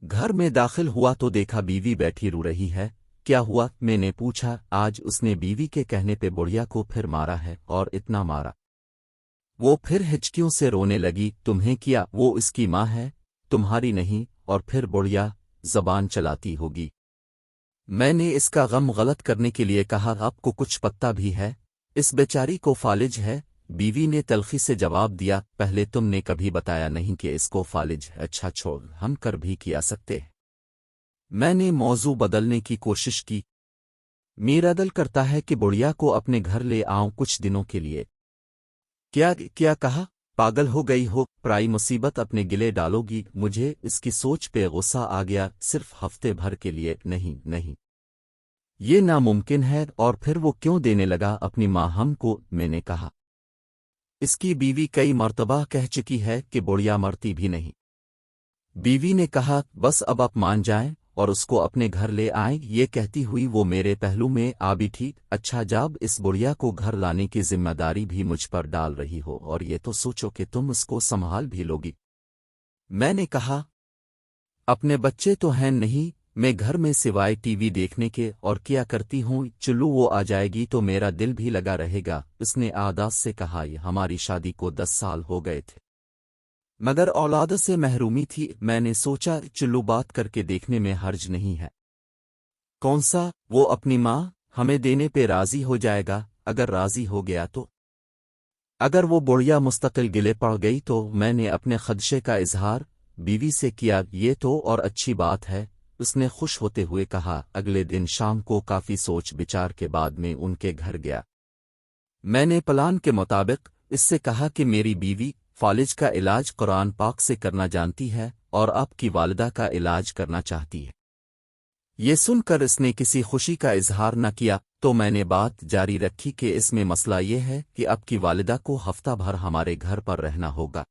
घर में दाखिल हुआ तो देखा बीवी बैठी रो रही है। क्या हुआ, मैंने पूछा। आज उसने बीवी के कहने पे बुढ़िया को फिर मारा है, और इतना मारा। वो फिर हिचकियों से रोने लगी। तुम्हें किया? वो इसकी माँ है, तुम्हारी नहीं। और फिर बुढ़िया जबान चलाती होगी। मैंने इसका गम गलत करने के लिए कहा, आपको कुछ पता भी है? इस बेचारी को फालिज है। बीवी ने तलखी से जवाब दिया, पहले तुमने कभी बताया नहीं कि इसको फालिज है। अच्छा छोड़, हम कर भी किया सकते हैं। मैंने मौजू बदलने की कोशिश की। मेरा दिल करता है कि बुढ़िया को अपने घर ले आऊं कुछ दिनों के लिए। क्या क्या कहा? पागल हो गई हो? पराई मुसीबत अपने गिले डालोगी? मुझे इसकी सोच पे गुस्सा आ गया। सिर्फ हफ्ते भर के लिए? नहीं नहीं, ये नामुमकिन है। और फिर वो क्यों देने लगा अपनी माँ हमको? मैंने कहा। इसकी बीवी कई मर्तबा कह चुकी है कि बुढ़िया मरती भी नहीं। बीवी ने कहा, बस अब आप मान जाएं और उसको अपने घर ले आएं। ये कहती हुई वो मेरे पहलू में आ बैठी। अच्छा, जब इस बुढ़िया को घर लाने की जिम्मेदारी भी मुझ पर डाल रही हो, और ये तो सोचो कि तुम उसको संभाल भी लोगी। मैंने कहा, अपने बच्चे तो हैं नहीं। मैं घर में सिवाय टीवी देखने के और क्या करती हूँ? चुल्लू वो आ जाएगी तो मेरा दिल भी लगा रहेगा। उसने आदास से कहा, हमारी शादी को 10 साल हो गए थे, मगर औलाद से महरूमी थी। मैंने सोचा चुल्लू बात करके देखने में हर्ज नहीं है। कौन सा? वो अपनी माँ हमें देने पे राजी हो जाएगा। अगर राजी हो गया तो? अगर वो बुढ़िया मुस्तकिल गिले पड़ गई तो? मैंने अपने खदशे का इजहार बीवी से किया। ये तो और अच्छी बात है, उसने खुश होते हुए कहा। अगले दिन शाम को काफी सोच विचार के बाद में उनके घर गया। मैंने प्लान के मुताबिक इससे कहा कि मेरी बीवी फालिज का इलाज कुरान पाक से करना जानती है और आपकी वालिदा का इलाज करना चाहती है। ये सुनकर इसने किसी खुशी का इजहार न किया, तो मैंने बात जारी रखी कि इसमें मसला ये है कि आपकी वालिदा को हफ्ता भर हमारे घर पर रहना होगा।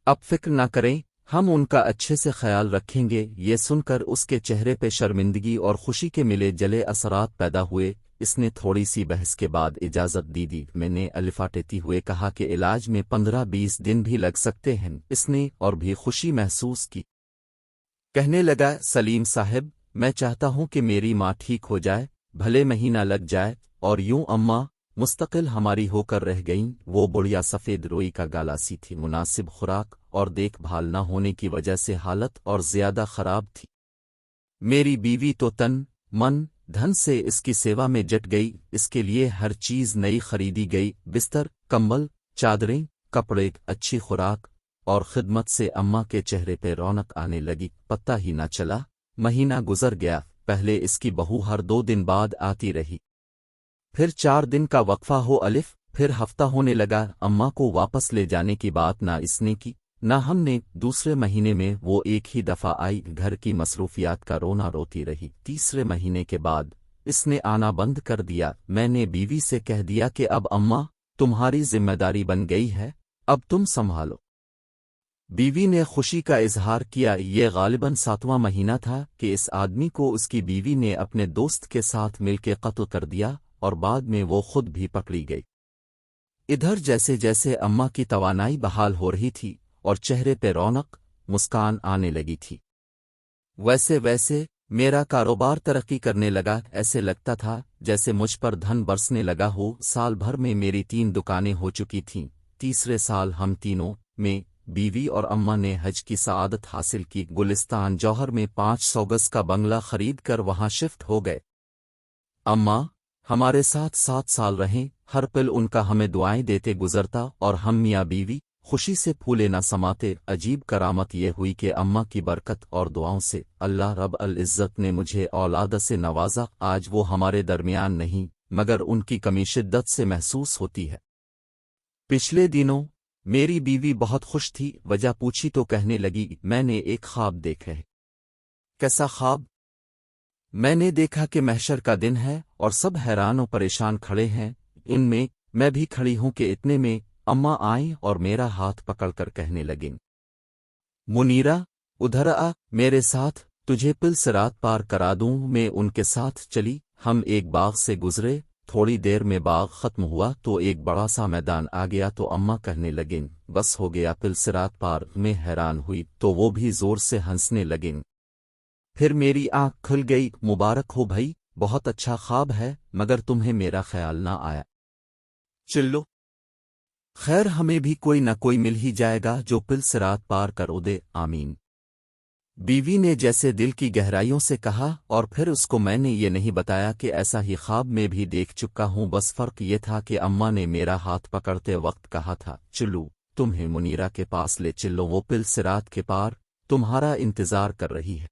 अब फिक्र न करें, हम उनका अच्छे से ख्याल रखेंगे। ये सुनकर उसके चेहरे पे शर्मिंदगी और खुशी के मिले जले असरात पैदा हुए। इसने थोड़ी सी बहस के बाद इजाज़त दी। मैंने अलिफाटेती हुए कहा कि इलाज में 15-20 दिन भी लग सकते हैं। इसने और भी खुशी महसूस की। कहने लगा, सलीम साहब, मैं चाहता हूं कि मेरी माँ ठीक हो जाए, भले महीना लग जाए। और यूं अम्मा मुस्तकिल हमारी होकर रह गईं। वो बुढ़िया सफ़ेद रोई का गाला सी थी। मुनासिब खुराक और देखभाल न होने की वजह से हालत और ज्यादा खराब थी। मेरी बीवी तो तन मन धन से इसकी सेवा में जट गई। इसके लिए हर चीज नई खरीदी गई। बिस्तर, कंबल, चादरें, कपड़े, अच्छी खुराक और खिदमत से अम्मा के चेहरे पे रौनक आने लगी। पता ही न चला, महीना गुजर गया। पहले इसकी बहू हर 2 दिन बाद आती रही, फिर 4 दिन का वक्फा हो अलिफ, फिर हफ्ता होने लगा। अम्मा को वापस ले जाने की बात ना इसने की ना हमने। दूसरे महीने में वो एक ही दफा आई। घर की मसरूफियात का रोना रोती रही। तीसरे महीने के बाद इसने आना बंद कर दिया। मैंने बीवी से कह दिया कि अब अम्मा तुम्हारी जिम्मेदारी बन गई है, अब तुम संभालो। बीवी ने खुशी का इजहार किया। ये गालिबन 7वां महीना था कि इस आदमी को उसकी बीवी ने अपने दोस्त के साथ मिलकर कत्ल कर दिया, और बाद में वो खुद भी पकड़ी गई। इधर जैसे जैसे अम्मा की तवानाई बहाल हो रही थी और चेहरे पे रौनक मुस्कान आने लगी थी, वैसे वैसे मेरा कारोबार तरक्की करने लगा। ऐसे लगता था जैसे मुझ पर धन बरसने लगा हो। साल भर में मेरी 3 दुकानें हो चुकी थीं। तीसरे साल हम तीनों में बीवी और अम्मा ने हज की सआदत हासिल की। गुलिस्तान जौहर में 500 गज का बंगला खरीद कर वहां शिफ्ट हो गए। अम्मा हमारे साथ 7 साल रहें। हर पल उनका हमें दुआएं देते गुजरता और हम मियाँ बीवी खुशी से फूले न समाते। अजीब करामत ये हुई कि अम्मा की बरकत और दुआओं से अल्लाह रब अल इज़्ज़त ने मुझे औलाद से नवाजा। आज वो हमारे दरमियान नहीं, मगर उनकी कमी शिद्दत से महसूस होती है। पिछले दिनों मेरी बीवी बहुत खुश थी। वजह पूछी तो कहने लगी, मैंने एक ख्वाब देखा है। कैसा ख्वाब? मैंने देखा कि महशर का दिन है और सब हैरान और परेशान खड़े हैं। इनमें मैं भी खड़ी हूं कि इतने में अम्मा आईं और मेरा हाथ पकड़कर कहने लगीं, मुनीरा उधर आ मेरे साथ, तुझे पिल सिरात पार करा दूं। मैं उनके साथ चली। हम एक बाग से गुजरे। थोड़ी देर में बाग खत्म हुआ तो एक बड़ा सा मैदान आ गया। तो अम्मा कहने लगीं, बस हो गया पिल सिरात पार। मैं हैरान हुई तो वो भी जोर से हंसने लगीं। پھر میری آنکھ کھل گئی، مبارک ہو بھائی، بہت اچھا خواب ہے، مگر تمہیں میرا خیال نہ آیا۔ چلو خیر، ہمیں بھی کوئی نہ کوئی مل ہی جائے گا جو پل صراط پار کرو دے، آمین۔ بیوی نے جیسے دل کی گہرائیوں سے کہا، اور پھر اس کو میں نے یہ نہیں بتایا کہ ایسا ہی خواب میں بھی دیکھ چکا ہوں، بس فرق یہ تھا کہ اماں نے میرا ہاتھ پکڑتے وقت کہا تھا، چلو تمہیں منیرہ کے پاس لے چلو، وہ پل صراط کے پار تمہارا انتظار کر رہی ہے۔